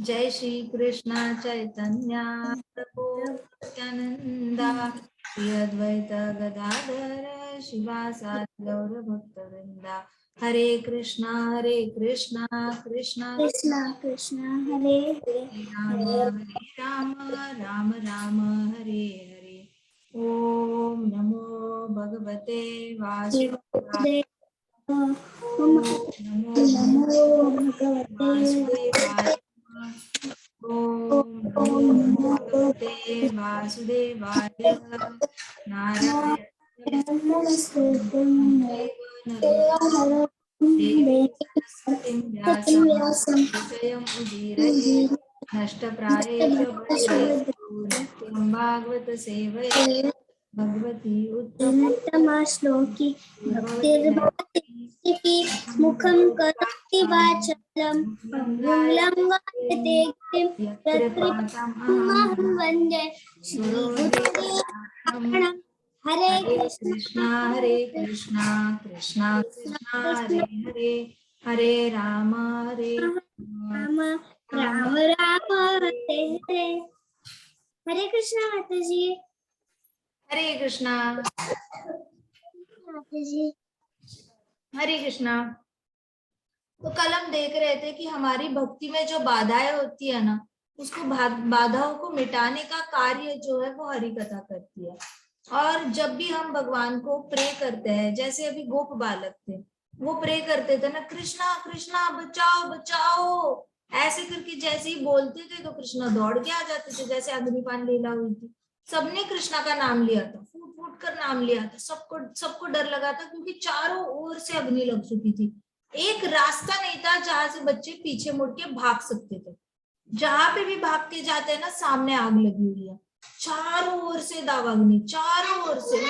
जय श्री कृष्ण चैतन्य प्रभु नित्यानंदा श्री अद्वैत गदाधर शिवासादि गौर भक्तवृंदा। हरे कृष्णा कृष्णा कृष्णा कृष्णा हरे हरे हरे राम राम राम हरे हरे। ओम नमो भगवते वासुदेवाय। नमो भगवते वासुदेवाय। ओम नमो भगवते वासुदेवाय। नारायण नमस्ते देवी सरस्वतीं व्यासं विषयम् उदीरये नष्टप्रायेभ्यो वैष्णवेभ्यो नित्यं भागवत सेवया भगवती उत्तमा श्लोकी भक्तिर्भवति मुखं करोति वाचालं पङ्गुं लङ्घयते गिरिं यत्कृपातमहं वन्दे श्रीगुरुदेवं। हरे कृष्णा कृष्णा कृष्णा हरे हरे हरे राम राम राम राम हरे हरे। हरे कृष्णा माता जी। हरे कृष्णा माता जी। हरे कृष्णा। तो कल हम देख रहे थे कि हमारी भक्ति में जो बाधाएं होती है ना, उसको बाधाओं को मिटाने का कार्य जो है वो हरि कथा करती है। और जब भी हम भगवान को प्रे करते हैं, जैसे अभी गोप बालक थे, वो प्रे करते थे ना, कृष्णा कृष्णा बचाओ बचाओ, ऐसे करके जैसे ही बोलते थे तो कृष्णा दौड़ के आ जाते थे। जैसे अग्निपान लीला हुई थी, सबने कृष्णा का नाम लिया था, फूट फूट कर नाम लिया था, सबको डर लगा था, क्योंकि चारों ओर से अग्नि लग चुकी थी। एक रास्ता नहीं था जहां से बच्चे पीछे मुड़ के भाग सकते थे। जहां पे भी भाग के जाते हैं ना, सामने आग लगी हुई है, चारों ओर से दावाग्नि, चारों ओर से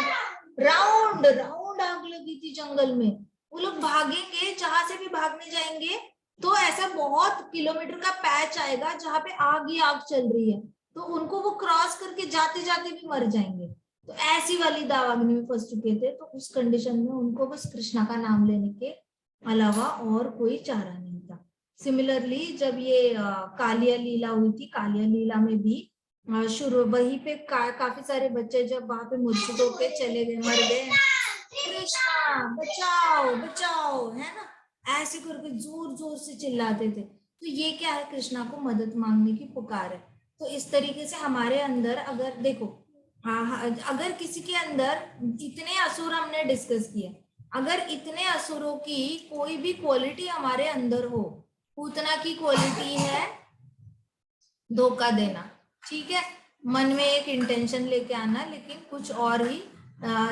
राउंड राउंड आग लगी थी जंगल में। वो लोग भागेंगे, जहां से भी भागने जाएंगे तो ऐसा बहुत किलोमीटर का पैच आएगा जहां पे आग ही आग चल रही है, तो उनको वो क्रॉस करके जाते जाते भी मर जाएंगे। तो ऐसी वाली दावाग्नि में फंस चुके थे। तो उस कंडीशन में उनको बस कृष्णा का नाम लेने के अलावा और कोई चारा नहीं था। सिमिलरली जब ये कालिया लीला हुई थी, कालिया लीला में भी शुरू वहीं पे काफी सारे बच्चे जब वहां पे मूर्छित होके चले गए, मर गए, कृष्णा बचाओ बचाओ, है ना, ऐसे करके जोर जोर से चिल्लाते थे। तो ये क्या है, कृष्णा को मदद मांगने की पुकार है। तो इस तरीके से हमारे अंदर अगर देखो, अगर किसी के अंदर इतने असुर हमने डिस्कस किए, अगर इतने असुरों की कोई भी क्वालिटी हमारे अंदर हो, पूतना की क्वालिटी है धोखा देना, ठीक है, मन में एक इंटेंशन लेके आना लेकिन कुछ और ही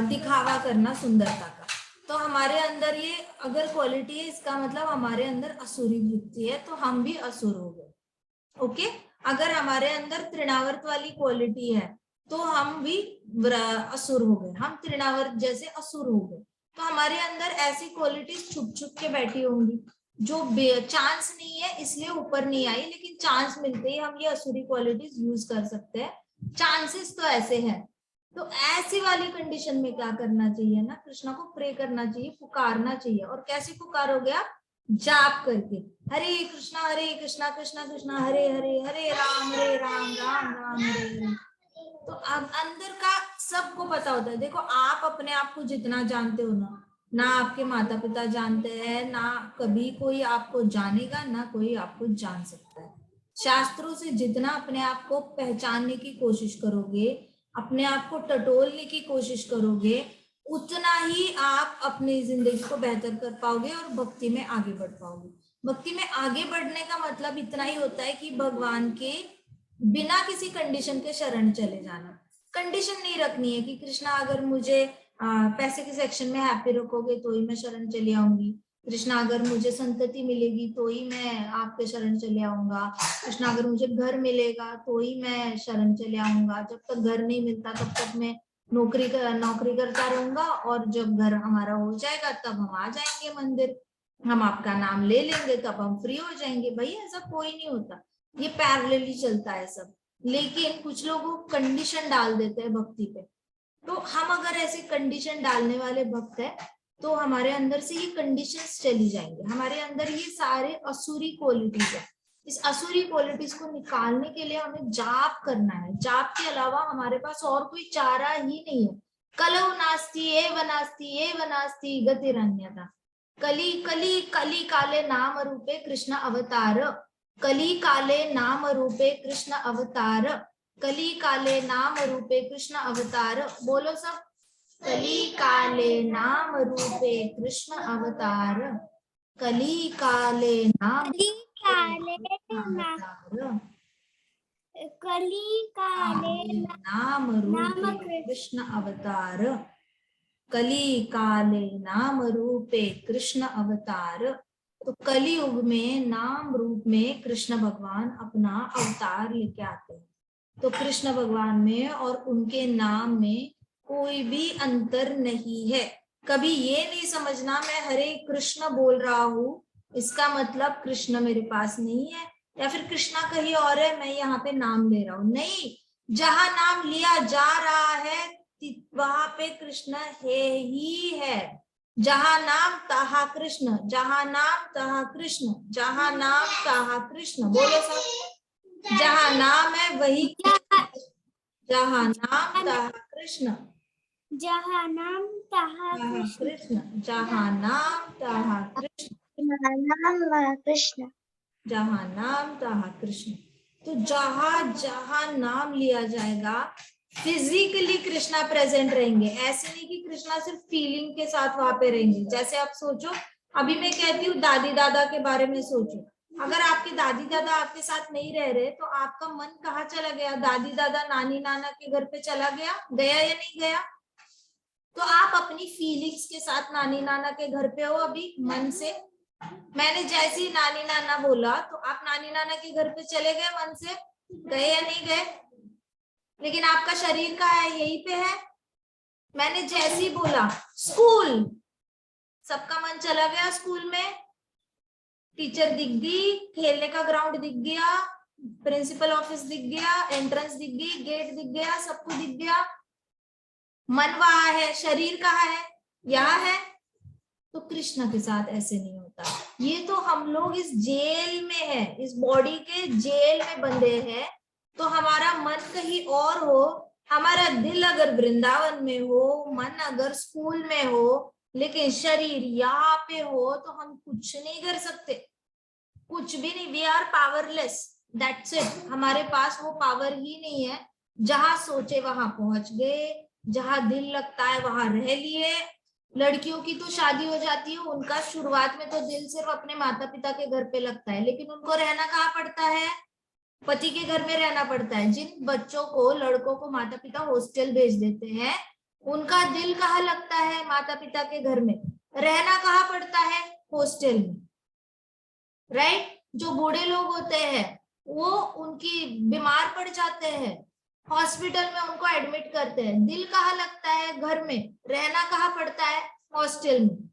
दिखावा करना सुंदरता का। तो हमारे अंदर ये अगर क्वालिटी है, इसका मतलब हमारे अंदर असुरी वृत्ति है, तो हम भी असुर हो गए। ओके, अगर हमारे अंदर तृणावर्त वाली क्वालिटी है तो हम भी असुर हो गए, हम तृणावर्त जैसे असुर हो गए। तो हमारे अंदर ऐसी क्वालिटीज छुप छुप के बैठी होंगी जो चांस नहीं है इसलिए ऊपर नहीं आई, लेकिन चांस मिलते ही हम ये असुरी क्वालिटीज यूज कर सकते हैं। चांसेस तो ऐसे हैं। तो ऐसी वाली कंडीशन में क्या करना चाहिए ना, कृष्णा को प्रे करना चाहिए, पुकारना चाहिए। और कैसे पुकारोगे आप? जाप करके, हरे कृष्णा कृष्णा कृष्णा हरे हरे, हरे राम राम राम हरे हरे। तो अब अंदर का सबको पता होता है। देखो, आप अपने आप को जितना जानते हो ना आपके माता पिता जानते हैं, ना कभी कोई आपको जानेगा, ना कोई आपको जान सकता है। शास्त्रों से जितना अपने आप को पहचानने की कोशिश करोगे, अपने आप को टटोलने की कोशिश करोगे, उतना ही आप अपनी जिंदगी को बेहतर कर पाओगे और भक्ति में आगे बढ़ पाओगे। भक्ति में आगे बढ़ने का मतलब इतना ही होता है कि भगवान के बिना किसी कंडीशन के शरण चले जाना। कंडीशन नहीं रखनी है कि कृष्णा अगर मुझे पैसे के सेक्शन में हैप्पी रखोगे तो ही मैं शरण चली आऊंगी, कृष्णा अगर मुझे संतति मिलेगी तो ही मैं आपके शरण चले आऊंगा, कृष्णा अगर मुझे घर मिलेगा तो ही मैं शरण चले आऊंगा, जब तक घर नहीं मिलता तब तक मैं नौकरी करता रहूंगा, और जब घर हमारा हो जाएगा तब हम आ जाएंगे मंदिर, हम आपका नाम ले लेंगे, तब हम फ्री हो जाएंगे। भाई ऐसा कोई नहीं होता, ये पैरेलली चलता है सब। लेकिन कुछ लोग कंडीशन डाल देते हैं भक्ति पे। तो हम अगर ऐसे कंडीशन डालने वाले भक्त है तो हमारे अंदर से ये कंडीशंस चली जाएंगे, हमारे अंदर ये सारे असुरी क्वालिटीज है। इस असुरी क्वालिटीज को निकालने के लिए हमें जाप करना है। जाप के अलावा हमारे पास और कोई चारा ही नहीं है। कलौ नास्ति एव नास्ति एव नास्ति गतिरन्यथा। कली कली कली काले नाम रूपे कृष्ण अवतार। कली काले नाम रूपे कृष्ण अवतार। कली काले नाम रूपे कृष्ण अवतार। बोलो सब। कली काले नाम रूपे कृष्ण अवतार। कली काले नाम कली काले अवतार। कली काले नाम रूपे कृष्ण अवतार। कली काले नाम रूपे कृष्ण अवतार। तो कलियुग में नाम रूप में कृष्ण भगवान अपना अवतार लेके आते हैं। तो कृष्ण भगवान में और उनके नाम में कोई भी अंतर नहीं है। कभी ये नहीं समझना मैं हरे कृष्ण बोल रहा हूँ इसका मतलब कृष्ण मेरे पास नहीं है, या फिर कृष्णा कहीं और है मैं यहाँ पे नाम ले रहा हूँ। नहीं, जहां नाम लिया जा रहा है वहां पे कृष्ण है ही है। जहां नाम तहा कृष्ण, जहां नाम तहा कृष्ण, जहां नाम तहा कृष्ण। बोलो सब। जहां नाम है वही जहां नाम तहा कृष्ण। जहाँ नाम तहाँ कृष्ण। जहां नाम तहा कृष्ण। नाम कृष्ण। जहां नाम तहा कृष्ण। तो जहां जहां नाम लिया जाएगा फिजिकली कृष्णा प्रेजेंट रहेंगे। ऐसे नहीं कि कृष्णा सिर्फ फीलिंग के साथ वहां पे रहेंगे। जैसे आप सोचो, अभी मैं कहती हूँ दादी दादा के बारे में सोचो। अगर आपके दादी दादा आपके साथ नहीं रह रहे तो आपका मन कहाँ चला गया? दादी दादा नानी नाना के घर पे चला गया, गया या नहीं गया? तो आप अपनी फीलिंग्स के साथ नानी नाना के घर पे हो अभी मन से। मैंने जैसे ही नानी नाना बोला तो आप नानी नाना के घर पे चले गए मन से, गए या नहीं गए? लेकिन आपका शरीर का है यहीं पे है। मैंने जैसे ही बोला स्कूल, सबका मन चला गया स्कूल में। टीचर दिख गई, खेलने का ग्राउंड दिख गया, प्रिंसिपल ऑफिस दिख गया, एंट्रेंस दिख गई, गेट दिख गया, सब कुछ दिख गया। मन वहां है, शरीर कहाँ है? यहाँ है। तो कृष्ण के साथ ऐसे नहीं होता। ये तो हम लोग इस जेल में है, इस बॉडी के जेल में बंधे हैं। तो हमारा मन कहीं और हो, हमारा दिल अगर वृंदावन में हो, मन अगर स्कूल में हो, लेकिन शरीर यहाँ पे हो तो हम कुछ नहीं कर सकते, कुछ भी नहीं। We are powerless, that's it. हमारे पास वो पावर ही नहीं है। जहां सोचे वहां पहुंच गए, जहां दिल लगता है वहां रह लिए। लड़कियों की तो शादी हो जाती है, उनका शुरुआत में तो दिल सिर्फ अपने माता पिता के घर पे लगता है, लेकिन उनको रहना कहाँ पड़ता है? पति के घर में रहना पड़ता है। जिन बच्चों को, लड़कों को माता पिता हॉस्टल भेज देते हैं, उनका दिल कहाँ लगता है? माता पिता के घर में। रहना कहाँ पड़ता है? हॉस्टल में, राइट? जो बूढ़े लोग होते हैं वो उनकी बीमार पड़ जाते हैं, हॉस्पिटल में उनको एडमिट करते हैं। दिल कहाँ लगता है? घर में। रहना कहाँ पड़ता है? हॉस्टल में।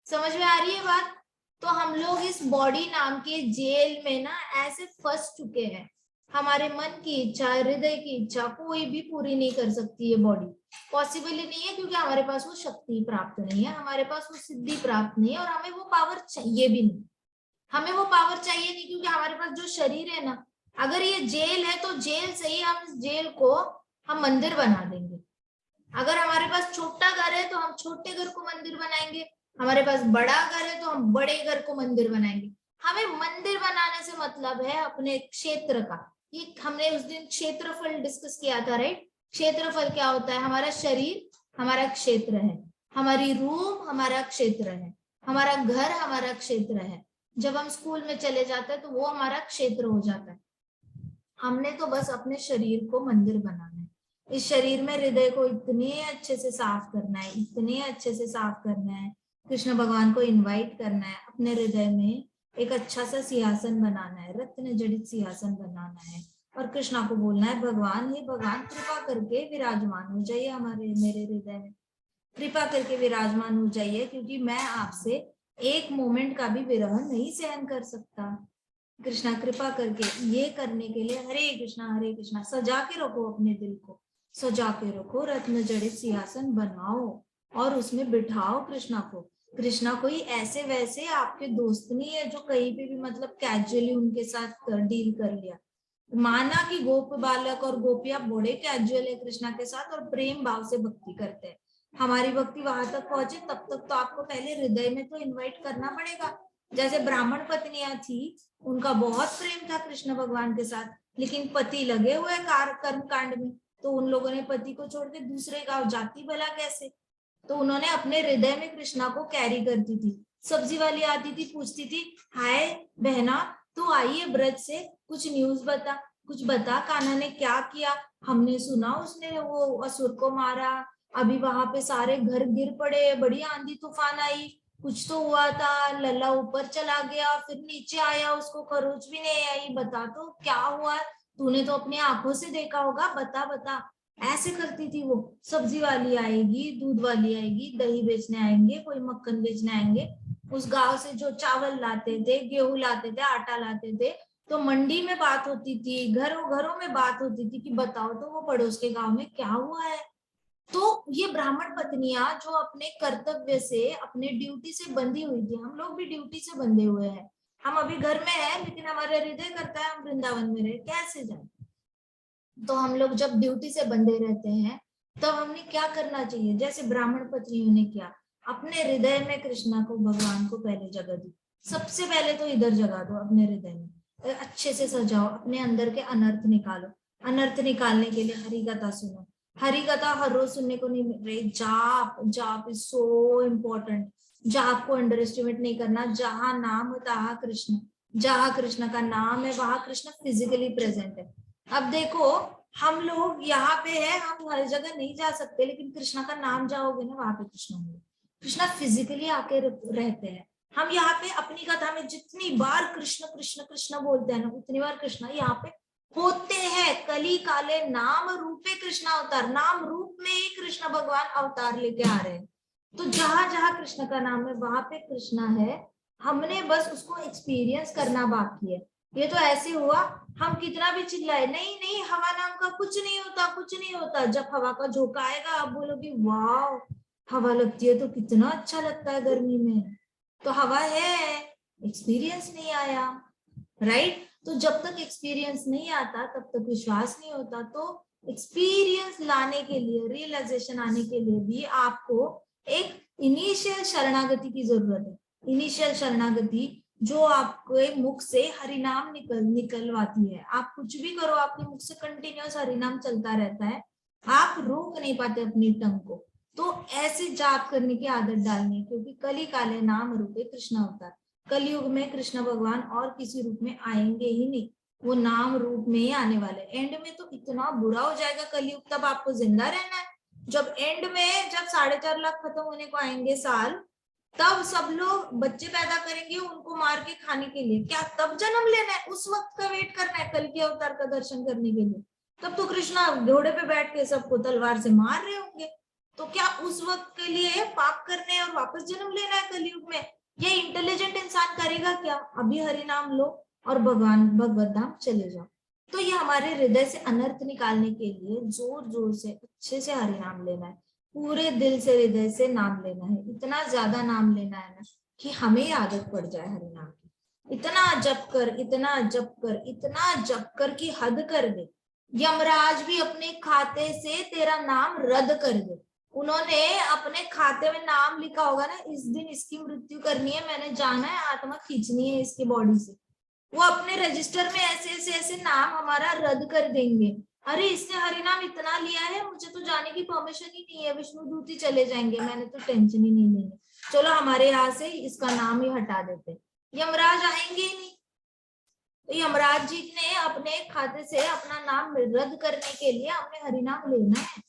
समझ में आ रही है बात? तो हम लोग इस बॉडी नाम के जेल में ना ऐसे फंस चुके हैं। हमारे मन की इच्छा, हृदय की इच्छा कोई भी पूरी नहीं कर सकती। ये बॉडी पॉसिबल ही नहीं है, क्योंकि हमारे पास वो शक्ति प्राप्त नहीं है, हमारे पास वो सिद्धि प्राप्त नहीं है, और हमें वो पावर चाहिए भी नहीं। हमें वो पावर चाहिए नहीं, क्योंकि हमारे पास जो शरीर है ना, अगर ये जेल है तो जेल से ही हम इस जेल को हम मंदिर बना देंगे। अगर हमारे पास छोटा घर है तो हम छोटे घर को मंदिर बनाएंगे, हमारे पास बड़ा घर है तो हम बड़े घर को मंदिर बनाएंगे। हमें मंदिर बनाने से मतलब है अपने क्षेत्र का। ये हमने उस दिन क्षेत्रफल डिस्कस किया था, राइट? क्षेत्रफल क्या होता है? हमारा शरीर हमारा क्षेत्र है, हमारी रूम हमारा क्षेत्र है, हमारा घर हमारा क्षेत्र है। जब हम स्कूल में चले जाते हैं तो वो हमारा क्षेत्र हो जाता है। हमने तो बस अपने शरीर को मंदिर बनाना है। इस शरीर में हृदय को इतने अच्छे से साफ करना है, इतने अच्छे से साफ करना है। कृष्ण भगवान को इनवाइट करना है अपने हृदय में। एक अच्छा सा सिंहासन बनाना है, रत्न जड़ित सिंहासन बनाना है, और कृष्णा को बोलना है भगवान, हे भगवान कृपा करके विराजमान हो जाइए हमारे मेरे हृदय में, कृपा करके विराजमान हो जाइए, क्योंकि मैं आपसे एक मोमेंट का भी विरह नहीं सहन कर सकता। कृष्णा कृपा करके। ये करने के लिए हरे कृष्णा सजा के रखो, अपने दिल को सजा के रखो, रत्न जड़ित सिंहासन बनाओ और उसमें बिठाओ कृष्णा को। कृष्णा कोई ऐसे वैसे आपके दोस्त नहीं है जो कहीं पे भी मतलब कैजुअली उनके साथ डील कर लिया। माना कि गोप बालक और गोपियां बड़े कैजुअल है कृष्णा के साथ और प्रेम भाव से भक्ति करते हैं। हमारी भक्ति वहां तक पहुंचे तब तक तो आपको पहले हृदय में तो इनवाइट करना पड़ेगा। जैसे ब्राह्मण पत्नियां थी, उनका बहुत प्रेम था कृष्ण भगवान के साथ, लेकिन पति लगे हुए कर्म कांड में, तो उन लोगों ने पति को छोड़ के दूसरे गांव जाती भला कैसे। तो उन्होंने अपने हृदय में कृष्णा को कैरी करती थी। सब्जी वाली आती थी, पूछती थी, हाय बहना तू आई है ब्रज से, कुछ न्यूज बता, कुछ बता कान्हा ने क्या किया, हमने सुना उसने वो असुर को मारा, अभी वहां पे सारे घर गिर पड़े, बड़ी आंधी तूफान आई, कुछ तो हुआ था, लल्ला ऊपर चला गया फिर नीचे आया, उसको खरोच भी नहीं आई, बता तो क्या हुआ, तूने तो अपनी आंखों से देखा होगा, बता बता। ऐसे करती थी वो। सब्जी वाली आएगी, दूध वाली आएगी, दही बेचने आएंगे, कोई मक्खन बेचने आएंगे, उस गांव से जो चावल लाते थे, गेहूं लाते थे, आटा लाते थे, तो मंडी में बात होती थी, घरों घरों में बात होती थी कि बताओ तो वो पड़ोस के गांव में क्या हुआ है। तो ये ब्राह्मण पत्नियां जो अपने कर्तव्य से, अपने ड्यूटी से बंधी हुई थी, हम लोग भी ड्यूटी से बंधे हुए हैं। हम अभी घर में हैं लेकिन हमारा हृदय करता है हम वृंदावन में रहे, कैसे जाए। तो हम लोग जब ड्यूटी से बंधे रहते हैं तब हमने क्या करना चाहिए, जैसे ब्राह्मण पत्नियों ने किया, अपने हृदय में कृष्णा को, भगवान को पहले जगह दी। सबसे पहले तो इधर जगा दो अपने हृदय में, अच्छे से सजाओ, अपने अंदर के अनर्थ निकालो। अनर्थ निकालने के लिए हरि कथा सुनो। हरि कथा हर रोज सुनने को नहीं मिल रही। जाप, जाप इज सो इम्पोर्टेंट। जाप को अंडर एस्टिमेट नहीं करना। जहां नाम तहा कृष्ण, जहां कृष्ण का नाम है वहां कृष्ण फिजिकली प्रेजेंट है। अब देखो, हम लोग यहाँ पे है, हम हर जगह नहीं जा सकते, लेकिन कृष्णा का नाम जाओगे ना वहां पे कृष्णा होंगे। कृष्णा फिजिकली आके रहते हैं। हम यहाँ पे अपनी कथा में जितनी बार कृष्ण कृष्ण कृष्ण बोलते हैं ना, उतनी बार कृष्णा यहाँ पे होते हैं। कली काले नाम रूपे कृष्ण अवतार, नाम रूप में ही कृष्ण भगवान अवतार लेके आ रहे हैं। तो जहां जहां कृष्ण का नाम है वहां पे कृष्णा है। हमने बस उसको एक्सपीरियंस करना बाकी है। ये तो ऐसे हुआ, हम कितना भी चिल्लाए, नहीं नहीं हवा नाम का कुछ नहीं होता, कुछ नहीं होता। जब हवा का झोंका आएगा आप बोलोगे वाह, हवा लगती है तो कितना अच्छा लगता है गर्मी में। तो हवा है, एक्सपीरियंस नहीं आया, राइट। तो जब तक एक्सपीरियंस नहीं आता तब तक विश्वास नहीं होता। तो एक्सपीरियंस लाने के लिए, रियलाइजेशन आने के लिए भी आपको एक इनिशियल शरणागति की जरूरत है। इनिशियल शरणागति जो आपके मुख से हरिनाम निकलवाती है। आप कुछ भी करो, आपके मुख से कंटिन्यूअस हरिनाम चलता रहता है, आप रोक नहीं पाते अपनी टंग को। तो ऐसे जाप करने की आदत डालनी है, क्योंकि कली काले नाम रूपे कृष्ण अवतार। कलयुग में कृष्ण भगवान और किसी रूप में आएंगे ही नहीं, वो नाम रूप में ही आने वाले। एंड में तो इतना बुरा हो जाएगा कलयुग, तब आपको जिंदा रहना है। जब एंड में, जब 4.5 लाख खत्म होने को आएंगे साल, तब सब लोग बच्चे पैदा करेंगे उनको मार के खाने के लिए। क्या तब जन्म लेना है? उस वक्त का वेट करना है कल के अवतार का दर्शन करने के लिए? तब तो कृष्णा घोड़े पे बैठ के सबको तलवार से मार रहे होंगे। तो क्या उस वक्त के लिए पाप करने और वापस जन्म लेना है कलयुग में? ये इंटेलिजेंट इंसान करेगा क्या? अभी हरि नाम लो और भगवान भगवत धाम चले जाओ। तो ये हमारे हृदय से अनर्थ निकालने के लिए जोर जोर से अच्छे से हरि नाम लेना है, पूरे दिल से हृदय से नाम लेना है, इतना ज्यादा नाम लेना है ना कि हमें आदत पड़ जाए हरि नाम की। इतना जप कर, इतना जप कर, इतना जप कर कि हद कर दे। यमराज भी अपने खाते से तेरा नाम रद्द कर दे। उन्होंने अपने खाते में नाम लिखा होगा ना, इस दिन इसकी मृत्यु करनी है, मैंने जाना है, आत्मा खींचनी है इसकी बॉडी से, वो अपने रजिस्टर में ऐसे ऐसे ऐसे नाम हमारा रद्द कर देंगे। अरे इसने हरिनाम इतना लिया है, मुझे तो जाने की परमिशन ही नहीं है, विष्णुदूत ही चले जाएंगे, मैंने तो टेंशन ही नहीं लेनी, चलो हमारे यहाँ से इसका नाम ही हटा देते। यमराज आएंगे ही नहीं। तो यमराज जी ने अपने खाते से अपना नाम रद्द करने के लिए हमने हरिनाम लेना है।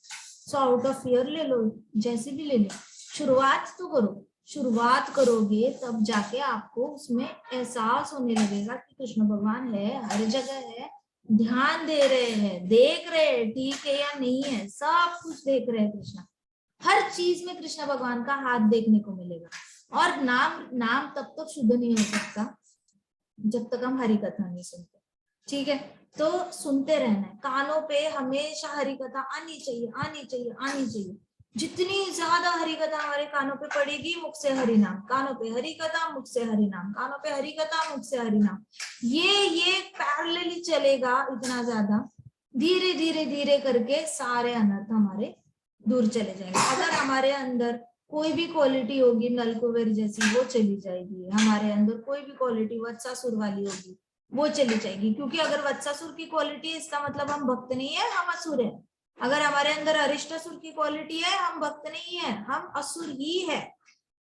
सो आउट ऑफ फियर ले लो, जैसे भी ले लो, शुरुआत तो करो। शुरुआत करोगे तब जाके आपको उसमें एहसास होने लगेगा कि कृष्ण भगवान है, हर जगह है, ध्यान दे रहे हैं, देख रहे हैं, ठीक है या नहीं है, सब कुछ देख रहे हैं कृष्ण। हर चीज में कृष्ण भगवान का हाथ देखने को मिलेगा। और नाम नाम तब तक शुद्ध नहीं हो सकता जब तक हम हरि कथा नहीं सुनते। ठीक है, तो सुनते रहना है, कानों पे हमेशा हरि कथा आनी चाहिए, आनी चाहिए, आनी चाहिए। जितनी ज्यादा हरि कथा हमारे कानों पे पड़ेगी, मुख से हरि नाम, कानों पे हरि कथा, मुख से हरि नाम, कानों पे हरि कथा, मुख से हरि नाम, ये पैरेलली चलेगा इतना ज्यादा, धीरे धीरे धीरे करके सारे अनर्थ हमारे दूर चले जाएंगे। अगर हमारे अंदर कोई भी क्वालिटी होगी नलकुबेर जैसी, वो चली जाएगी। हमारे अंदर कोई भी क्वालिटी वत्सासुर वाली होगी, वो चली जाएगी। क्योंकि अगर वत्सासुर की क्वालिटी है, इसका मतलब हम भक्त नहीं है, हम असुर है। अगर हमारे अंदर अरिष्टासुर की क्वालिटी है, हम भक्त नहीं है, हम असुर ही है।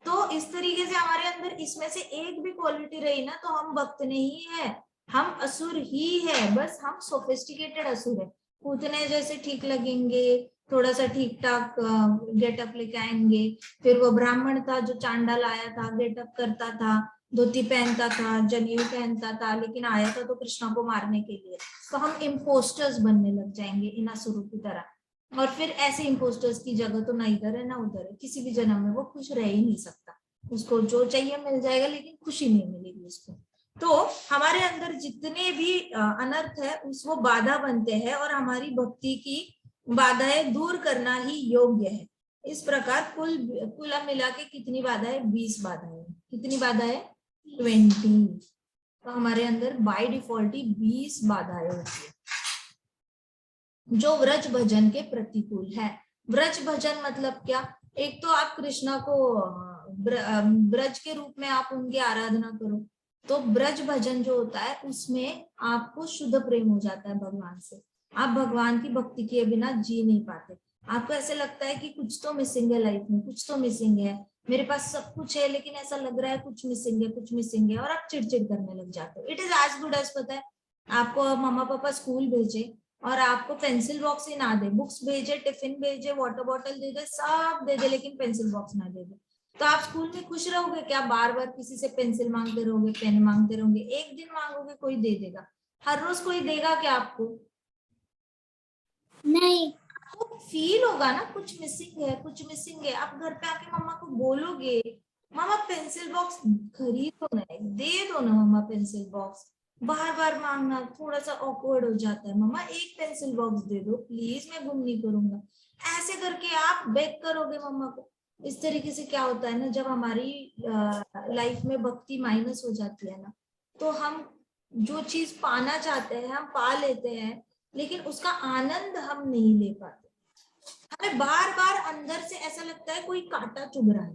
तो इस तरीके से हमारे अंदर इसमें से एक भी क्वालिटी रही ना, तो हम भक्त नहीं है, हम असुर ही है। बस हम सोफिस्टिकेटेड असुर है। उतने जैसे ठीक लगेंगे, थोड़ा सा ठीक ठाक गेटअप लेके आएंगे। फिर वो ब्राह्मण था जो चांडाल आया था, गेटअप करता था, धोती पहनता था, जनेऊ पहनता था, लेकिन आया था तो कृष्णा को मारने के लिए। तो हम इम्पोस्टर्स बनने लग जाएंगे इन असुरों की तरह। और फिर ऐसे इम्पोस्टर्स की जगह तो ना इधर है ना उधर है, किसी भी जन्म में वो खुश रह ही नहीं सकता। उसको जो चाहिए मिल जाएगा, लेकिन खुशी नहीं मिलेगी उसको। तो हमारे अंदर जितने भी अनर्थ है उस वो बाधा बनते हैं, और हमारी भक्ति की बाधाएं दूर करना ही योग्य है। इस प्रकार कुल मिला के कितनी बाधाएं? 20 बाधाएं। कितनी बाधाएं? 20। तो हमारे अंदर बाय डिफॉल्ट ही 20 बाधाएं होती है, जो व्रज भजन के प्रतिकूल है। व्रज भजन मतलब क्या? एक तो आप कृष्णा को ब्रज के रूप में आप उनकी आराधना करो। तो ब्रज भजन जो होता है उसमें आपको शुद्ध प्रेम हो जाता है भगवान से। आप भगवान की भक्ति किए बिना जी नहीं पाते। आपको ऐसे लगता है कि कुछ तो मिसिंग है लाइफ में, कुछ तो मिसिंग है, मेरे पास सब कुछ है लेकिन ऐसा लग रहा है कुछ मिसिंग है, कुछ मिसिंग है, और आप चिड़चिड़ करने लग जाते हो। It is as good as, पता है आपको, मम्मा पापा स्कूल भेजे और आपको पेंसिल बॉक्स ही ना दे, बुक्स भेजे, टिफिन भेजे, वाटर बॉटल दे दे, सब दे दे, लेकिन पेंसिल बॉक्स ना दे दे, तो आप स्कूल में खुश रहोगे क्या? बार बार किसी से पेंसिल मांगते रहोगे, पेन मांगते रहोगे? एक दिन मांगोगे कोई दे देगा, हर रोज कोई देगा क्या आपको? नहीं। आपको फील होगा ना कुछ मिसिंग है, कुछ मिसिंग है। आप घर पे आके मम्मा को बोलोगे, मम्मा पेंसिल बॉक्स खरीदो ना, दे दो ना मम्मा पेंसिल बॉक्स। बार बार मांगना थोड़ा सा ऑकवर्ड हो जाता है, मम्मा एक पेंसिल बॉक्स दे दो प्लीज, मैं गुम नहीं करूंगा। ऐसे करके आप बेग करोगे मम्मा को। इस तरीके से क्या होता है ना, जब हमारी लाइफ में भक्ति माइनस हो जाती है ना, तो हम जो चीज पाना चाहते हैं हम पा लेते हैं, लेकिन उसका आनंद हम नहीं ले पाते। हमें बार बार अंदर से ऐसा लगता है कोई कांटा चुभ रहा है,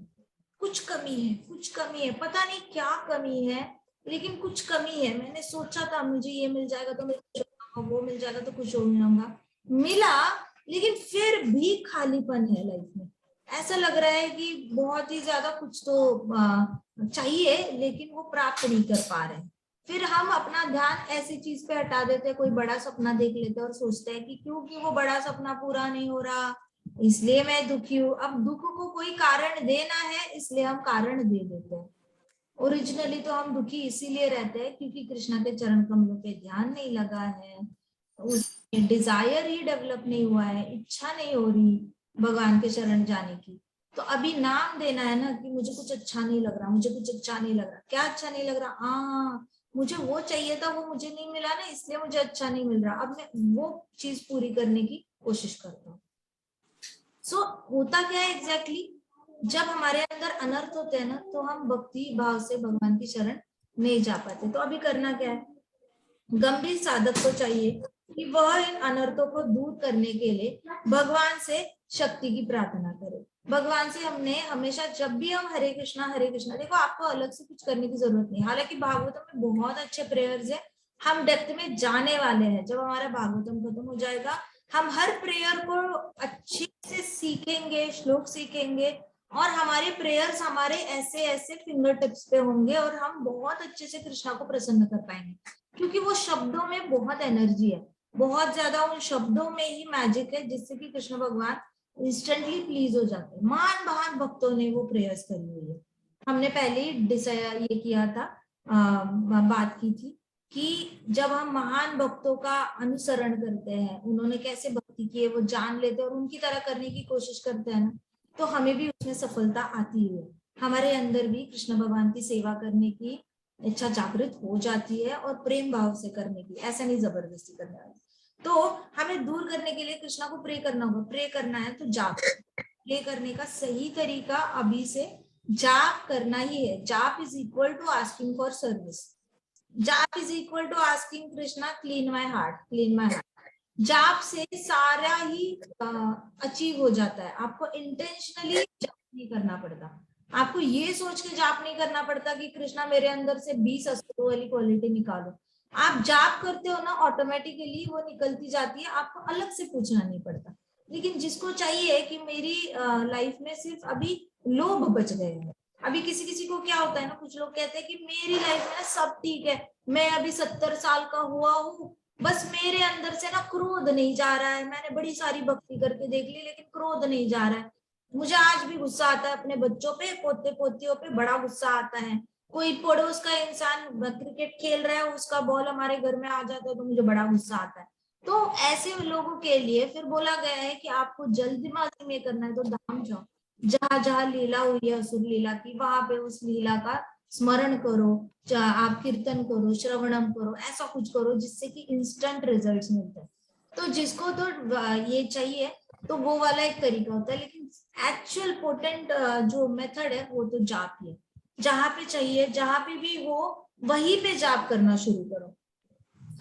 कुछ कमी है, कुछ कमी है, पता नहीं क्या कमी है, लेकिन कुछ कमी है। मैंने सोचा था मुझे ये मिल जाएगा तो मैं खुश होऊंगा, वो मिल जाएगा तो खुश हो जाऊंगा, मिला, लेकिन फिर भी खालीपन है लाइफ में। ऐसा लग रहा है कि बहुत ही ज्यादा कुछ तो चाहिए, लेकिन वो प्राप्त नहीं कर पा रहे। फिर हम अपना ध्यान ऐसी चीज पे हटा देते हैं, कोई बड़ा सपना देख लेते हैं और सोचते हैं कि क्योंकि वो बड़ा सपना पूरा नहीं हो रहा इसलिए मैं दुखी हूँ। अब दुख को कोई कारण देना है, इसलिए हम कारण दे देते हैं। ओरिजिनली तो हम दुखी इसीलिए रहते हैं क्योंकि कृष्णा के चरण कमलों पे ध्यान नहीं लगा है, उसमें डिजायर ही डेवलप नहीं हुआ है, इच्छा नहीं हो रही भगवान के शरण जाने की। तो अभी नाम देना है ना कि मुझे कुछ अच्छा नहीं लग रहा, मुझे कुछ अच्छा नहीं लग रहा। क्या अच्छा नहीं लग रहा? हाँ, मुझे वो चाहिए था, वो मुझे नहीं मिला ना, इसलिए मुझे अच्छा नहीं मिल रहा। अब मैं वो चीज पूरी करने की कोशिश करता हूँ। सो होता क्या है एग्जैक्टली, जब हमारे अंदर अनर्थ होते हैं ना, तो हम भक्ति भाव से भगवान की शरण नहीं जा पाते। तो अभी करना क्या है? गंभीर साधक को चाहिए कि वह इन अनर्थों को दूर करने के लिए भगवान से शक्ति की प्रार्थना करे। भगवान से हमने हमेशा, जब भी हम हरे कृष्णा, देखो आपको अलग से कुछ करने की जरूरत नहीं। हालांकि भागवतम में बहुत अच्छे प्रेयर्स है, हम डेप्थ में जाने वाले हैं। जब हमारा भागवतम खत्म हो जाएगा, हम हर प्रेयर को अच्छे से सीखेंगे, श्लोक सीखेंगे, और हमारे प्रेयर्स हमारे ऐसे ऐसे फिंगर टिप्स पे होंगे, और हम बहुत अच्छे से कृष्णा को प्रसन्न कर पाएंगे। क्योंकि वो शब्दों में बहुत एनर्जी है, बहुत ज्यादा उन शब्दों में ही मैजिक है, जिससे कि कृष्ण भगवान इंस्टेंटली प्लीज हो जाते हैं। महान महान भक्तों ने वो प्रेयर्स करी हुई है। हमने पहले ही ये किया था, बात की थी कि जब हम महान भक्तों का अनुसरण करते हैं, उन्होंने कैसे भक्ति की है वो जान लेते हैं और उनकी तरह करने की कोशिश करते हैं ना, तो हमें भी उसमें सफलता आती है। हमारे अंदर भी कृष्ण भगवान की सेवा करने की इच्छा जागृत हो जाती है, और प्रेम भाव से करने की, ऐसा नहीं जबरदस्ती करने वाली। तो हमें दूर करने के लिए कृष्णा को प्रे करना होगा। प्रे करना है तो जाप, प्ले करने का सही तरीका अभी से जाप करना ही है। जाप is equal to asking for service. जाप is equal to asking Krishna clean my heart, clean my heart. जाप से सारा ही अचीव हो जाता है। आपको इंटेंशनली जाप नहीं करना पड़ता, आपको ये सोच के जाप नहीं करना पड़ता कि कृष्णा मेरे अंदर से 20 असुरों वाली क्वालिटी निकालो। आप जाप करते हो ना, ऑटोमेटिकली वो निकलती जाती है, आपको अलग से पूछना नहीं पड़ता। लेकिन जिसको चाहिए कि मेरी लाइफ में सिर्फ अभी लोभ बच गए हैं, अभी किसी किसी को क्या होता है ना, कुछ लोग कहते हैं कि मेरी लाइफ में सब ठीक है, मैं अभी 70 साल का हुआ हूँ, बस मेरे अंदर से ना क्रोध नहीं जा रहा है, मैंने बड़ी सारी भक्ति करके देख ली लेकिन क्रोध नहीं जा रहा है, मुझे आज भी गुस्सा आता है अपने बच्चों पे, पोते पोतियों पे बड़ा गुस्सा आता है, कोई पड़ोस का इंसान क्रिकेट खेल रहा है, उसका बॉल हमारे घर में आ जाता है तो मुझे बड़ा गुस्सा आता है। तो ऐसे लोगों के लिए फिर बोला गया है कि आपको जल्दबाजी में करना है तो धाम जाओ, जहां जहां लीला हुई है असुर लीला की, वहां पे उस लीला का स्मरण करो, आप कीर्तन करो, श्रवणम करो, ऐसा कुछ करो जिससे कि इंस्टेंट रिजल्ट्स मिलते हैं। तो जिसको तो ये चाहिए तो वो वाला एक तरीका होता है, लेकिन एक्चुअल पोटेंट जो मेथड है वो तो जाप ही है। जहां पे चाहिए, जहां पे भी हो, वहीं पे जाप करना शुरू करो।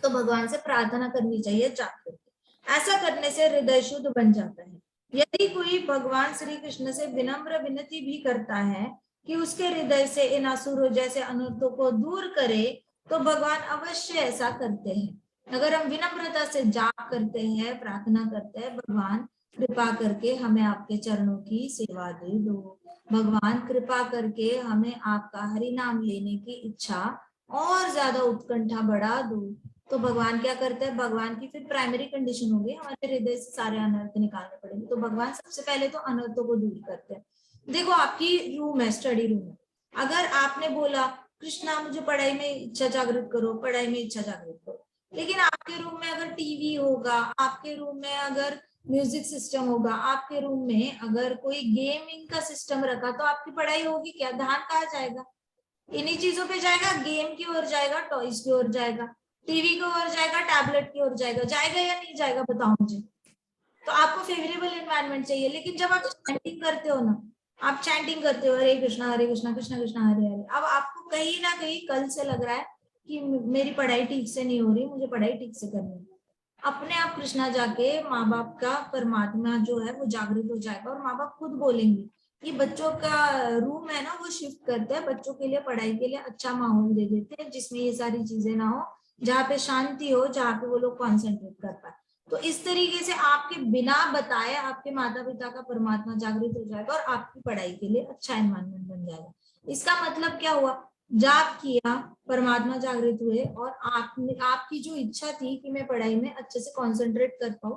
तो भगवान से प्रार्थना करनी चाहिए जाप करके। ऐसा करने से हृदय शुद्ध बन जाता है। यदि कोई भगवान श्री कृष्ण से विनम्र विनती भी करता है कि उसके हृदय से इन असुरों जैसे अनर्थों को दूर करे, तो भगवान अवश्य ऐसा करते हैं। अगर हम विनम्रता से जाप करते हैं, प्रार्थना करते हैं, भगवान कृपा करके हमें आपके चरणों की सेवा दे दो, भगवान कृपा करके हमें आपका हरि नाम लेने की इच्छा और ज्यादा उत्कंठा बढ़ा दो। तो भगवान क्या करते हैं, भगवान की फिर प्राइमरी कंडीशन होगी हमारे हृदय से सारे अनर्थ निकालने पड़ेंगे। तो भगवान सबसे पहले तो अनर्थों को दूर करते हैं। देखो आपकी रूम है, स्टडी रूम है, अगर आपने बोला कृष्णा मुझे पढ़ाई में इच्छा जागृत करो, पढ़ाई में इच्छा जागृत करो, लेकिन आपके रूम में अगर टीवी होगा, आपके रूम में अगर म्यूजिक सिस्टम होगा, आपके रूम में अगर कोई गेमिंग का सिस्टम रखा, तो आपकी पढ़ाई होगी क्या? ध्यान कहाँ जाएगा? इन्हीं चीजों पे जाएगा, गेम की ओर जाएगा, टॉयज की ओर जाएगा, टीवी की ओर जाएगा, टैबलेट की ओर जाएगा। जाएगा या नहीं जाएगा बताओ मुझे? तो आपको फेवरेबल एनवायरनमेंट चाहिए। लेकिन जब आप चैंटिंग करते हो ना, आप चैंटिंग करते हो हरे कृष्णा कृष्णा कृष्णा हरे हरे, अब आपको कहीं ना कहीं कल से लग रहा है कि मेरी पढ़ाई ठीक से नहीं हो रही, मुझे पढ़ाई ठीक से करनी है। अपने आप कृष्णा जाके माँ बाप का परमात्मा जो है वो जागृत हो जाएगा, और माँ बाप खुद बोलेंगे कि बच्चों का रूम है ना वो शिफ्ट करते हैं, बच्चों के लिए पढ़ाई के लिए अच्छा माहौल दे देते हैं जिसमें ये सारी चीजें ना हो, जहाँ पे शांति हो, जहाँ पे वो लोग कॉन्सेंट्रेट कर पाए। तो इस तरीके से आपके बिना बताए आपके माता पिता का परमात्मा जागृत हो जाएगा और आपकी पढ़ाई के लिए अच्छा एनवायरनमेंट बन जाएगा। इसका मतलब क्या हुआ? जाप किया, परमात्मा जागृत हुए, और आपने, आपकी जो इच्छा थी कि मैं पढ़ाई में अच्छे से कंसंट्रेट कर पाऊं,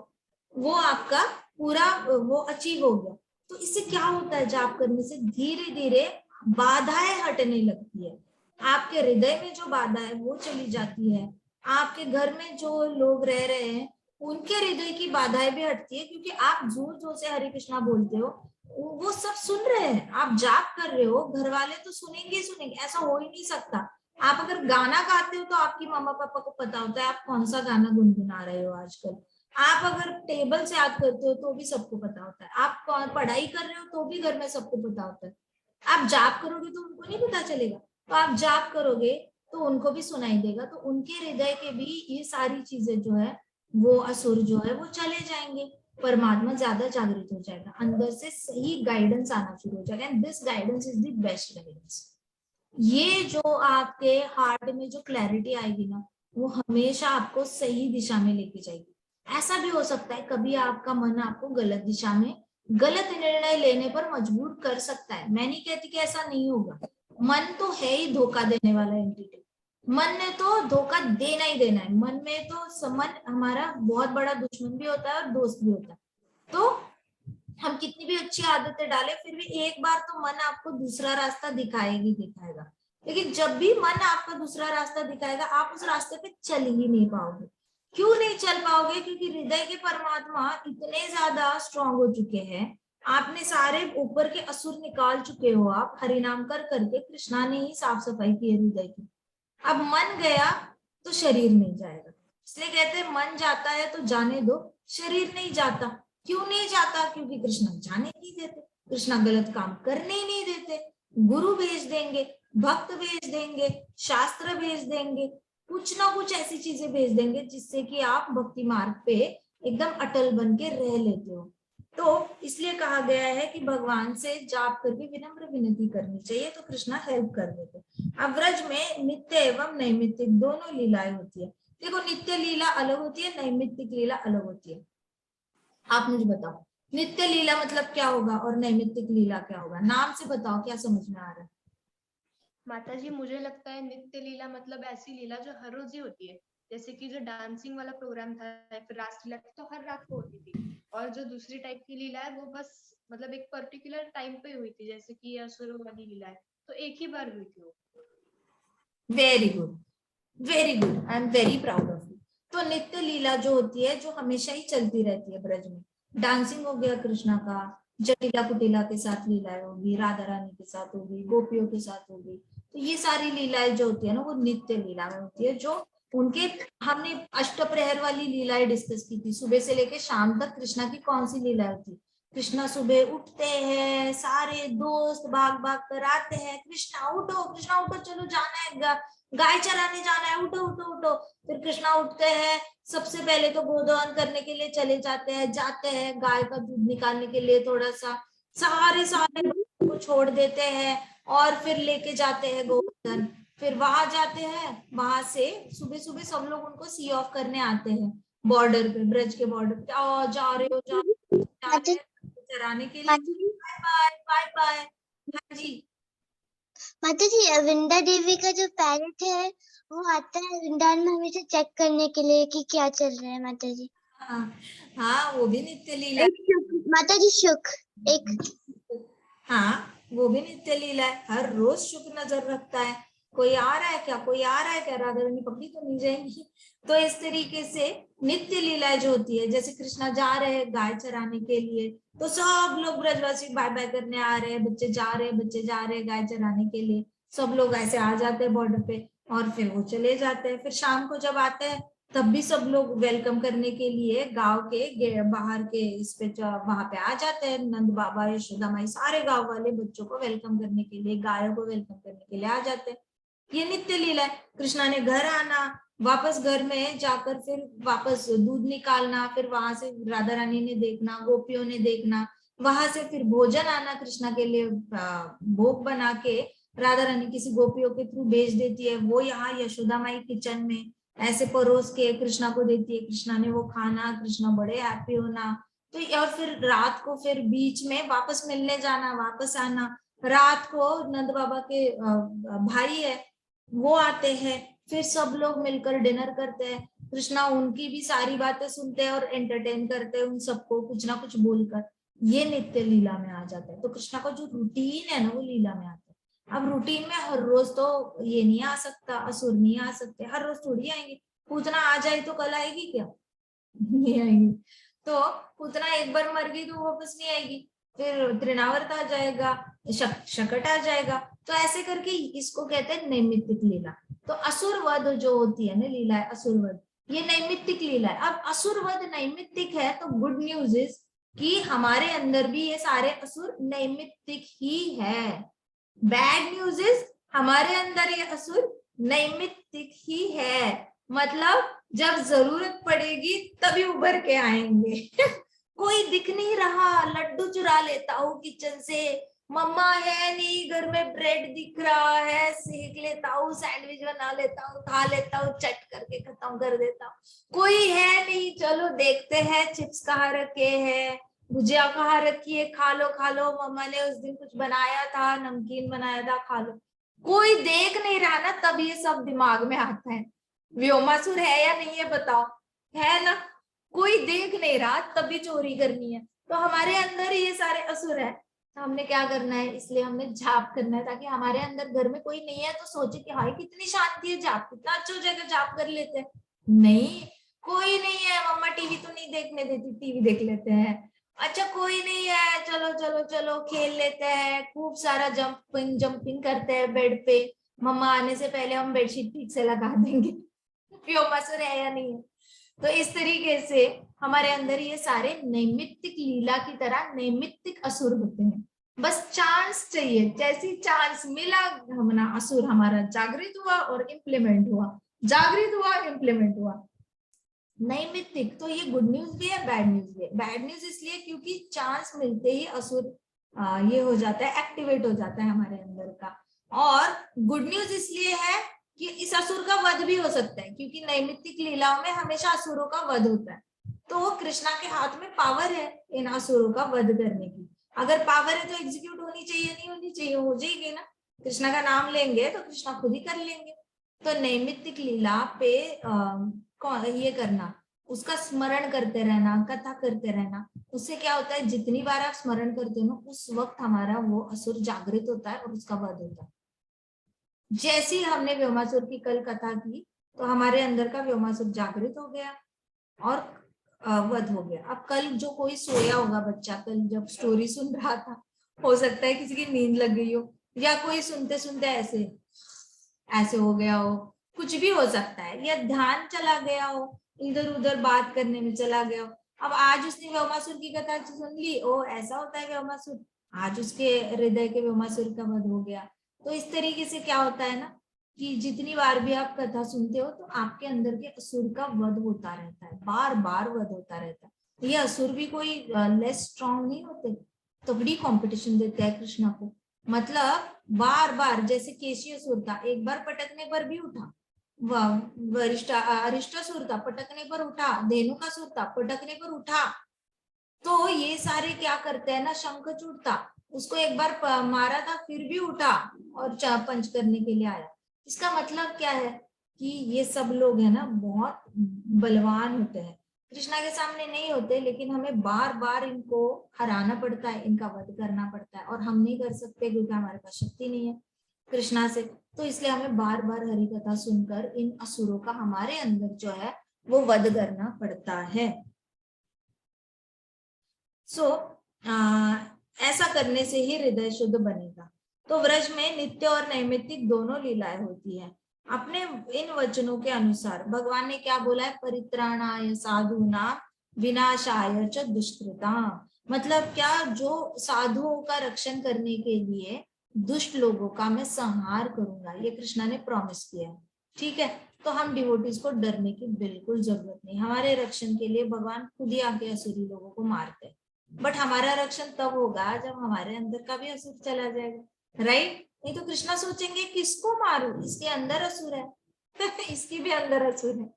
वो आपका पूरा वो अचीव हो गया। तो इससे क्या होता है, जाप करने से धीरे धीरे बाधाएं हटने लगती है। आपके हृदय में जो बाधा है वो चली जाती है, आपके घर में जो लोग रह रहे हैं उनके हृदय की बाधाएं भी हटती है, क्योंकि आप जोर जोर से हरे कृष्णा बोलते हो, वो सब सुन रहे हैं। आप जाप कर रहे हो, घर वाले तो सुनेंगे ही सुनेंगे, ऐसा हो ही नहीं सकता। आप अगर गाना गाते हो तो आपकी मम्मा पापा को पता होता है आप कौन सा गाना गुनगुना रहे हो आजकल। आप अगर टेबल से याद करते हो तो भी सबको पता होता है। आप पढ़ाई कर रहे हो तो भी घर में सबको पता होता है। आप जाप करोगे तो उनको नहीं पता चलेगा? तो आप जाप करोगे तो उनको भी सुनाई देगा, तो उनके हृदय के भी ये सारी चीजें जो है, वो असुर जो है वो चले जाएंगे, परमात्मा ज्यादा जागृत हो जाएगा, अंदर से सही गाइडेंस आना शुरू हो जाएगा। And this guidance is the best guidance. ये जो आपके हार्ट में जो क्लैरिटी आएगी ना, वो हमेशा आपको सही दिशा में लेके जाएगी। ऐसा भी हो सकता है कभी आपका मन आपको गलत दिशा में, गलत निर्णय लेने पर मजबूर कर सकता है। मैं नहीं कहती कि ऐसा नहीं होगा, मन तो है ही धोखा देने वाला एंटिटी, मन ने तो धोखा देना ही देना है। मन में तो मन हमारा बहुत बड़ा दुश्मन भी होता है और दोस्त भी होता है। तो हम कितनी भी अच्छी आदतें डालें फिर भी एक बार तो मन आपको दूसरा रास्ता दिखाएगी दिखाएगा। लेकिन जब भी मन आपका दूसरा रास्ता दिखाएगा आप उस रास्ते पे चल ही नहीं पाओगे। क्यों नहीं चल पाओगे? क्योंकि हृदय के परमात्मा इतने ज्यादा स्ट्रांग हो चुके हैं, आपने सारे ऊपर के असुर निकाल चुके हो, आप हरिनाम कर करके, कृष्णा ने ही साफ सफाई की है हृदय की। अब मन गया तो शरीर नहीं जाएगा, इसलिए कहते हैं मन जाता है तो जाने दो, शरीर नहीं जाता। क्यों नहीं जाता? क्योंकि कृष्णा जाने नहीं देते, कृष्णा गलत काम करने ही नहीं देते। गुरु भेज देंगे, भक्त भेज देंगे, शास्त्र भेज देंगे, कुछ ना कुछ ऐसी चीजें भेज देंगे जिससे कि आप भक्ति मार्ग पे एकदम अटल बन के रह लेते हो। तो इसलिए कहा गया है कि भगवान से जाप करके विनम्र विनती करनी चाहिए, तो कृष्णा हेल्प कर देते। अब व्रज में नित्य एवं नैमित्तिक दोनों लीलाएं होती है। देखो, नित्य लीला अलग होती है, नैमित्तिक लीला अलग होती है। आप मुझे बताओ, नित्य लीला मतलब क्या होगा और नैमित्तिक लीला क्या होगा? नाम से बताओ, क्या समझ में आ रहा है? माता जी, मुझे लगता है नित्य लीला मतलब ऐसी लीला जो हर रोज ही होती है, जैसे कि जो डांसिंग वाला प्रोग्राम था, फिर रासलीला तो हर रात को होती थी। और जो दूसरी टाइप की लीला है वो बस मतलब एक पर्टिकुलर टाइम पे हुई थी, जैसे कि असुरों वाली लीला है, तो एक ही बार हुई थी वो। Very good, very good, I am very proud of you. तो नित्य लीला जो होती है, जो हमेशा ही चलती रहती है ब्रज में, डांसिंग हो गया कृष्णा का, जटिला कुटिला के साथ लीलाएं होगी, राधा रानी के साथ होगी, गोपियों के साथ होगी, तो ये सारी लीलाएं जो होती है ना, वो नित्य लीला में होती है। जो उनके, हमने अष्टप्रहर वाली लीलाएं डिस्कस की थी, सुबह से लेके शाम तक कृष्णा की कौन सी लीला होती है? कृष्णा सुबह उठते हैं, सारे दोस्त भाग भाग कर आते हैं, कृष्णा उठो चलो जाना है, गाय चराने जाना है, उठो उठो उठो। फिर कृष्णा उठते हैं, सबसे पहले तो गोदान करने के लिए चले जाते हैं गाय का दूध निकालने के लिए, थोड़ा सा सारे सारे को छोड़ देते हैं और फिर लेके जाते हैं गोवर्धन। फिर वहां जाते हैं, वहां से सुबह सुबह सब लोग उनको सी ऑफ करने आते हैं बॉर्डर पे, ब्रज के बॉर्डर पे। जा रहे हो, जा रहे हैं चराने के लिए, बाय बाय बाय बाय। हाँ जी। माता जी, विंदा देवी का जो पैरेट है वो आता है वृंदावन में हमेशा चेक करने के लिए कि क्या चल रहा है माता जी। हाँ हाँ, वो भी नित्य लीला माता जी शुक एक। हाँ, वो भी नित्य लीला है, हर रोज शुक्र नजर रखता है, कोई आ रहा है क्या, कोई आ रहा है क्या, राधा रानी पकड़ी तो नहीं जाएंगी। तो इस तरीके से नित्य लीलाएं जो होती है, जैसे कृष्णा जा रहे हैं गाय चराने के लिए, तो सब लोग ब्रजवासी बाय बाय करने आ रहे हैं, बच्चे जा रहे हैं, बच्चे जा रहे हैं गाय चराने के लिए, सब लोग ऐसे आ जाते हैं बॉर्डर पे और फिर वो चले जाते हैं। फिर शाम को जब आते हैं तब भी सब लोग वेलकम करने के लिए गांव के बाहर के इस पे वहां पे आ जाते हैं, नंद बाबा, यशोदा माई, सारे गांव वाले बच्चों को वेलकम करने के लिए, गायों को वेलकम करने के लिए आ जाते हैं। ये नित्य लीला है। कृष्णा ने घर आना, वापस घर में जाकर फिर वापस दूध निकालना, फिर वहां से राधा रानी ने देखना, गोपियों ने देखना, वहां से फिर भोजन आना कृष्णा के लिए, भोग बना के राधा रानी किसी गोपियों के थ्रू भेज देती है, वो यहाँ यशोदा माई किचन में ऐसे परोस के कृष्णा को देती है, कृष्णा ने वो खाना, कृष्णा बड़े हैप्पी होना। तो और फिर रात को फिर बीच में वापस मिलने जाना, वापस आना। रात को नंद बाबा के भाई है वो आते हैं, फिर सब लोग मिलकर डिनर करते हैं, कृष्णा उनकी भी सारी बातें सुनते हैं और एंटरटेन करते हैं उन सबको कुछ ना कुछ बोलकर। ये नित्य लीला में आ जाता है। तो कृष्णा का जो रूटीन है ना, वो लीला में आता है। अब रूटीन में हर रोज तो ये नहीं आ सकता, असुर नहीं आ सकते, हर रोज थोड़ी आएंगे। पूतना आ जाए तो कल आएगी क्या? नहीं आएगी। तो पूतना एक बार मर गई तो वापस नहीं आएगी, फिर तृणावर्त आ जाएगा, शकट आ जाएगा। तो ऐसे करके इसको कहते हैं नैमित्तिक लीला। तो असुर वध जो होती है ना लीला है, असुर वध, ये नैमित्तिक लीला है। अब असुर वध नैमित्तिक है तो गुड न्यूज इज कि हमारे अंदर भी ये सारे असुर नैमित्तिक ही है। बैड न्यूज इज हमारे अंदर ये असुर नैमित्तिक ही है, मतलब जब जरूरत पड़ेगी तभी उभर के आएंगे। कोई दिख नहीं रहा, लड्डू चुरा लेता हूँ किचन से, मम्मा है नहीं घर में, ब्रेड दिख रहा है सेक लेता हूँ, सैंडविच बना लेता हूँ, खा लेता हूँ, चट करके खत्म कर देता हूँ। कोई है नहीं, चलो देखते हैं चिप्स कहाँ रखे हैं, भुजिया कहाँ रखी है, खा लो मम्मा ने उस दिन कुछ बनाया था, नमकीन बनाया था, खा लो। कोई देख नहीं रहा ना, तब ये सब दिमाग में आता है। व्योमासुर है या नहीं है बताओ? है ना। कोई देख नहीं रहा तभी चोरी करनी है। तो हमारे अंदर ये सारे असुर है। तो हमने क्या करना है, इसलिए हमने जाप करना है, ताकि हमारे अंदर घर में कोई नहीं है तो सोचे कि हाय कितनी शांति है, जाप कितना अच्छा हो जाएगा, जाप कर लेते हैं। नहीं, कोई नहीं है, मम्मा टीवी तो नहीं देखने देती, टीवी देख लेते हैं। अच्छा कोई नहीं है, चलो चलो चलो खेल लेते हैं, खूब सारा जंपिंग जंपिंग करते हैं बेड पे, मम्मा आने से पहले हम बेडशीट ठीक से लगा देंगे। व्योमासुर है या नहीं है? तो इस तरीके से हमारे अंदर ये सारे नैमित्तिक लीला की तरह नैमित्तिक असुर होते हैं। बस चांस चाहिए, जैसी चांस मिला हमना असुर हमारा जागृत हुआ और इम्प्लीमेंट हुआ, जागृत हुआ इम्प्लीमेंट हुआ। नैमित्तिक, तो ये गुड न्यूज भी है, बैड न्यूज भी है। बैड न्यूज इसलिए क्योंकि चांस मिलते ही असुर ये हो जाता है, एक्टिवेट हो जाता है हमारे अंदर का। और गुड न्यूज इसलिए है कि इस असुर का वध भी हो सकता है, क्योंकि नैमित्तिक लीलाओं में हमेशा असुरों का वध होता है। तो कृष्णा के हाथ में पावर है इन असुरों का वध करने की। अगर पावर है तो एग्जीक्यूट होनी चाहिए, नहीं होनी चाहिए, हो जाएगी ना। कृष्णा का नाम लेंगे तो कृष्णा खुद ही कर लेंगे। तो नैमित्तिक लीला पे ये करना, उसका स्मरण करते रहना, कथा करते रहना, उससे क्या होता है, जितनी बार आप स्मरण करते हो ना, उस वक्त हमारा वो असुर जागृत होता है और उसका वध होता है। जैसी हमने व्योमासुर की कल कथा की, तो हमारे अंदर का व्योमासुर जागृत हो गया और वध हो गया। अब कल जो कोई सोया होगा बच्चा, कल जब स्टोरी सुन रहा था, हो सकता है किसी की नींद लग गई हो, या कोई सुनते सुनते ऐसे ऐसे हो गया हो, कुछ भी हो सकता है, या ध्यान चला गया हो, इधर उधर बात करने में चला गया हो। अब आज उसने व्योमासुर की कथा सुन ली, ओ ऐसा होता है व्योमासुर, आज उसके हृदय के व्योमासुर का वध हो गया। तो इस तरीके से क्या होता है ना, कि जितनी बार भी आप कथा सुनते हो तो आपके अंदर के असुर का वध होता रहता है, बार बार वध होता रहता है। ये असुर भी कोई लेस स्ट्रांग नहीं होते, तो बड़ी कंपटीशन देते हैं कृष्णा को। मतलब बार बार, जैसे केशी असुर था, एक बार पटकने पर भी उठा, अरिष्टासुर था, पटकने पर उठा, धेनुकासुर था, पटकने पर उठा। तो ये सारे क्या करते हैं ना, शंखचूड़ था, उसको एक बार मारा था फिर भी उठा और पंच करने के लिए आया। इसका मतलब क्या है कि ये सब लोग है ना बहुत बलवान होते हैं, कृष्णा के सामने नहीं होते, लेकिन हमें बार बार इनको हराना पड़ता है, इनका वध करना पड़ता है, और हम नहीं कर सकते क्योंकि हमारे पास शक्ति नहीं है कृष्णा से। तो इसलिए हमें बार बार हरि कथा सुनकर इन असुरों का हमारे अंदर जो है वो वध करना पड़ता है। सो ऐसा करने से ही हृदय शुद्ध बनेगा। तो व्रज में नित्य और नैमित्तिक दोनों लीलाएं होती हैं। अपने इन वचनों के अनुसार भगवान ने क्या बोला है, परित्राणाय साधूनां विनाशाय च दुष्कृतां। मतलब क्या, जो साधुओं का रक्षण करने के लिए दुष्ट लोगों का मैं संहार करूंगा, ये कृष्णा ने प्रॉमिस किया है। ठीक है, तो हम डिवोटीज को डरने की बिल्कुल जरूरत नहीं। हमारे रक्षण के लिए भगवान खुद ही आके असुरी लोगों को मारते हैं। बट हमारा रक्षण तब होगा जब हमारे अंदर का भी असुर चला जाएगा, राइट। नहीं तो कृष्णा सोचेंगे किसको मारूं, इसके अंदर असुर है इसकी भी अंदर असुर है,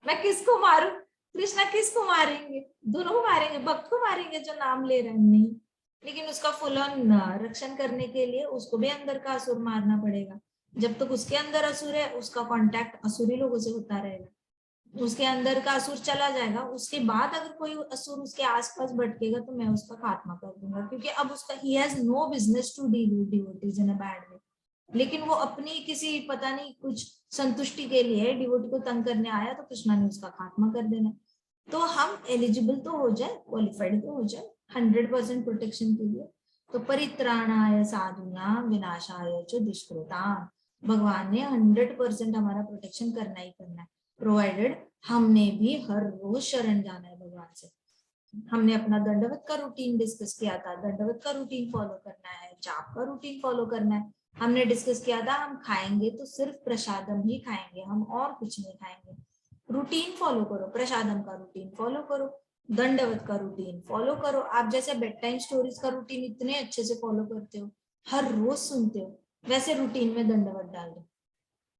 मैं किसको मारूं। कृष्णा किसको मारेंगे, दोनों को मारेंगे, भक्त को मारेंगे जो नाम ले रहे हैं, नहीं। लेकिन उसका फुल ऑन रक्षण करने के लिए उसको भी अंदर का असुर मारना पड़ेगा। जब तक उसके अंदर असुर है, उसका कांटेक्ट असुरी लोगों से होता रहेगा। उसके अंदर का असुर चला जाएगा, उसके बाद अगर कोई असुर उसके आसपास भटकेगा तो मैं उसका खात्मा कर दूंगा, क्योंकि अब उसका ही has no business to deal with devotees in a bad way. लेकिन वो अपनी किसी पता नहीं कुछ संतुष्टि के लिए डिवोटी को तंग करने आया, तो कृष्णा ने उसका खात्मा कर देना। तो हम एलिजिबल तो हो जाए, क्वालिफाइड तो हो जाए 100% प्रोटेक्शन के लिए। तो परित्राणाय साधूनां विनाशाय च दुष्कृतां, भगवान ने 100% हमारा प्रोटेक्शन करना ही करना है, प्रोवाइडेड हमने भी हर रोज शरण जाना है भगवान से। हमने अपना दंडवत का रूटीन डिस्कस किया था, दंडवत का रूटीन फॉलो करना है, जाप का रूटीन फॉलो करना है। हमने डिस्कस किया था हम खाएंगे तो सिर्फ प्रसादम ही खाएंगे, हम और कुछ नहीं खाएंगे। रूटीन फॉलो करो, प्रसादम का रूटीन फॉलो करो, दंडवत का रूटीन फॉलो करो। आप जैसे बेड टाइम स्टोरीज का रूटीन इतने अच्छे से फॉलो करते हो, हर रोज सुनते हो, वैसे रूटीन में दंडवत डाल दो,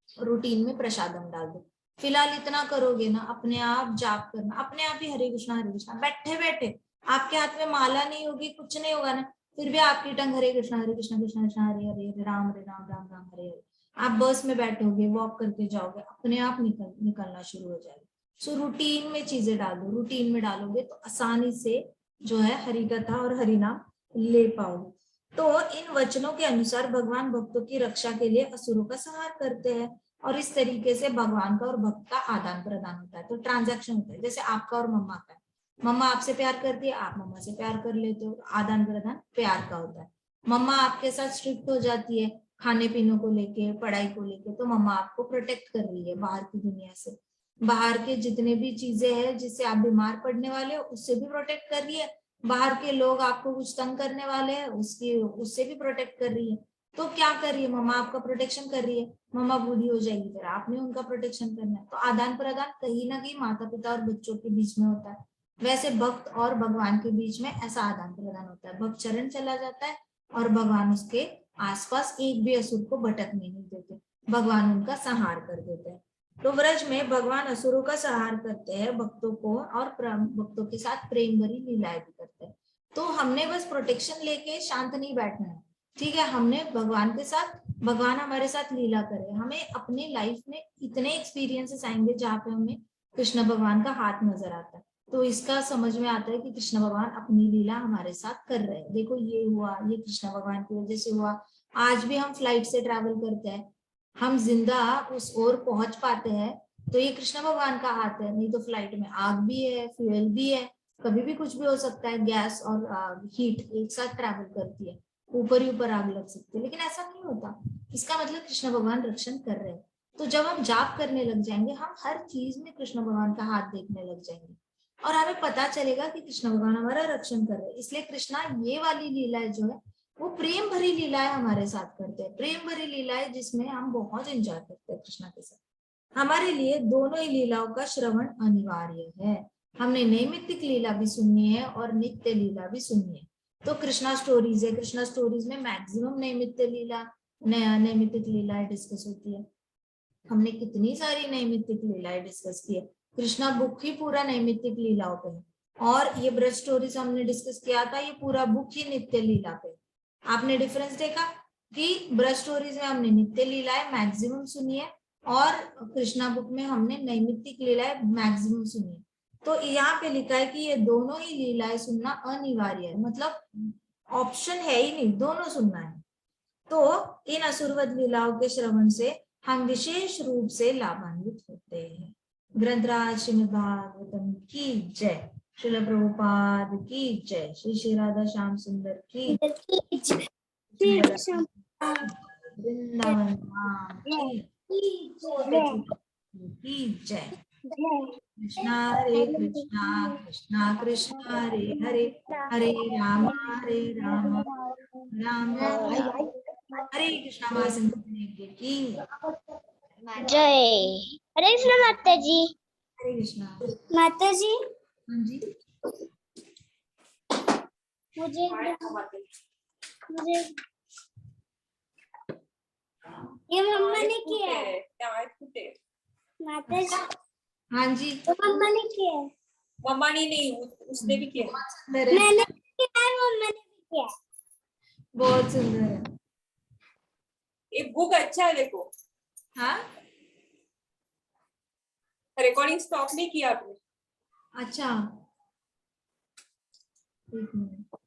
रूटीन में प्रसादम डाल दो। फिलहाल इतना करोगे ना, अपने आप जाप करना, अपने आप ही हरे कृष्णा बैठे बैठे। आपके हाथ में माला नहीं होगी, कुछ नहीं होगा ना, फिर भी आपकी टंग हरे कृष्णा कृष्णा कृष्णा हरे हरे, हरे राम राम राम हरे हरे। आप बस में बैठोगे, वॉक करके जाओगे, अपने आप निकलना शुरू हो जाएगा। सो रूटीन में चीजें डालो, रूटीन में डालोगे तो आसानी से जो है हरि कथा और हरि नाम ले पाओगे। तो इन वचनों के अनुसार भगवान भक्तों की रक्षा के लिए असुरों का संहार करते हैं, और इस तरीके से भगवान का और भक्त का आदान प्रदान होता है। तो ट्रांजैक्शन होता है, जैसे आपका और मम्मा का है, मम्मा आपसे प्यार करती है, आप मम्मा से प्यार कर लेते हो, आदान प्रदान प्यार का होता है। मम्मा आपके साथ स्ट्रिक्ट हो जाती है खाने पीने को लेके, पढ़ाई को लेके, तो मम्मा आपको प्रोटेक्ट कर रही है बाहर की दुनिया से। बाहर के जितने भी चीजें हैं जिससे आप बीमार पड़ने वाले हो उससे भी प्रोटेक्ट कर रही है, बाहर के लोग आपको कुछ तंग करने वाले हैं उससे भी प्रोटेक्ट कर रही है। तो क्या कर रही है मम्मा, आपका प्रोटेक्शन कर रही है। मम्मा बूढ़ी हो जाएगी फिर आपने उनका प्रोटेक्शन करना है। तो आदान प्रदान कहीं ना कहीं माता पिता और बच्चों के बीच में होता है। वैसे भक्त और भगवान के बीच में ऐसा आदान प्रदान होता है, भक्त चरण चला जाता है और भगवान उसके आसपास एक भी असुर को भटकने नहीं देते, भगवान उनका संहार कर देते हैं। तो व्रज में भगवान असुरों का संहार करते हैं भक्तों को, और भक्तों के साथ प्रेम भरी लीलाएं भी करते हैं। तो हमने बस प्रोटेक्शन लेके शांत नहीं बैठना है, ठीक है। हमने भगवान के साथ, भगवान हमारे साथ लीला करे। हमें अपनी लाइफ में इतने एक्सपीरियंसेस आएंगे जहाँ पे हमें कृष्ण भगवान का हाथ नजर आता है, तो इसका समझ में आता है कि कृष्ण भगवान अपनी लीला हमारे साथ कर रहे हैं। देखो ये हुआ, ये कृष्ण भगवान की वजह से हुआ। आज भी हम फ्लाइट से ट्रैवल करते हैं, हम जिंदा उस ओर पहुंच पाते हैं, तो ये कृष्ण भगवान का हाथ है। नहीं तो फ्लाइट में आग भी है, फ्यूल भी है, कभी भी कुछ भी हो सकता है। गैस और हीट एक साथ ट्रैवल करती है, ऊपर ही ऊपर आग लग सकती है, लेकिन ऐसा नहीं होता। इसका मतलब कृष्ण भगवान रक्षण कर रहे हैं। तो जब हम जाप करने लग जाएंगे, हम हर चीज में कृष्ण भगवान का हाथ देखने लग जाएंगे और हमें पता चलेगा कि कृष्ण भगवान हमारा रक्षण कर रहे हैं। इसलिए कृष्णा ये वाली लीलाएं जो है वो प्रेम भरी लीलाएं हमारे साथ करते हैं, प्रेम भरी लीलाएं जिसमें हम बहुत एंजॉय करते हैं कृष्णा के साथ। हमारे लिए दोनों ही लीलाओं का श्रवण अनिवार्य है। हमने नैमित्तिक लीला भी सुननी है और नित्य लीला भी सुननी है। तो कृष्णा स्टोरीज है, कृष्णा स्टोरीज में मैक्सिमम नैमित्तिक लीलाएं डिस्कस होती है। हमने कितनी सारी नैमित्तिक लीलाएं डिस्कस की है। कृष्णा बुक ही पूरा नैमित्तिक लीलाओं पे है, और ये ब्रज स्टोरीज हमने डिस्कस किया था, ये पूरा बुक ही नित्य लीला पे। आपने डिफरेंस देखा कि ब्रज स्टोरीज में हमने नित्य लीलाएं मैक्सिमम सुनी है और कृष्णा बुक में हमने नैमित्तिक लीलाएं मैक्सिमम सुनी है। तो यहाँ पे लिखा है कि ये दोनों ही लीलाएं सुनना अनिवार्य है, मतलब ऑप्शन है ही नहीं, दोनों सुनना है। तो इन असुरवध लीलाओं के श्रवण से हम विशेष रूप से लाभान्वित होते हैं। ग्रंथराज श्रीमद्भागवतम की जय, श्रील प्रभुपाद की जय, श्री श्री राधा श्याम सुंदर की, वृंदावन धाम की जय। कृष्णा हरे कृष्णा, कृष्णा कृष्णा हरे हरे, हरे राम राम राम हरे कृष्णा। वासंती की जय। हरे कृष्ण माता जी। हरे कृष्णा माता जी, हाँ जी। मुझे ये मम्मा ने किया है। माता जी, हाँ जी, तो मम्मा ने किया है। मम्मा ने नहीं, उसने भी किया। बहुत सुंदर है, मैंने किया है, मम्मा ने भी किया है। बहुत सुंदर है। ये बुक अच्छा है, देखो। हाँ रिकॉर्डिंग स्टॉप नहीं किया आपने। अच्छा, एक मिनट।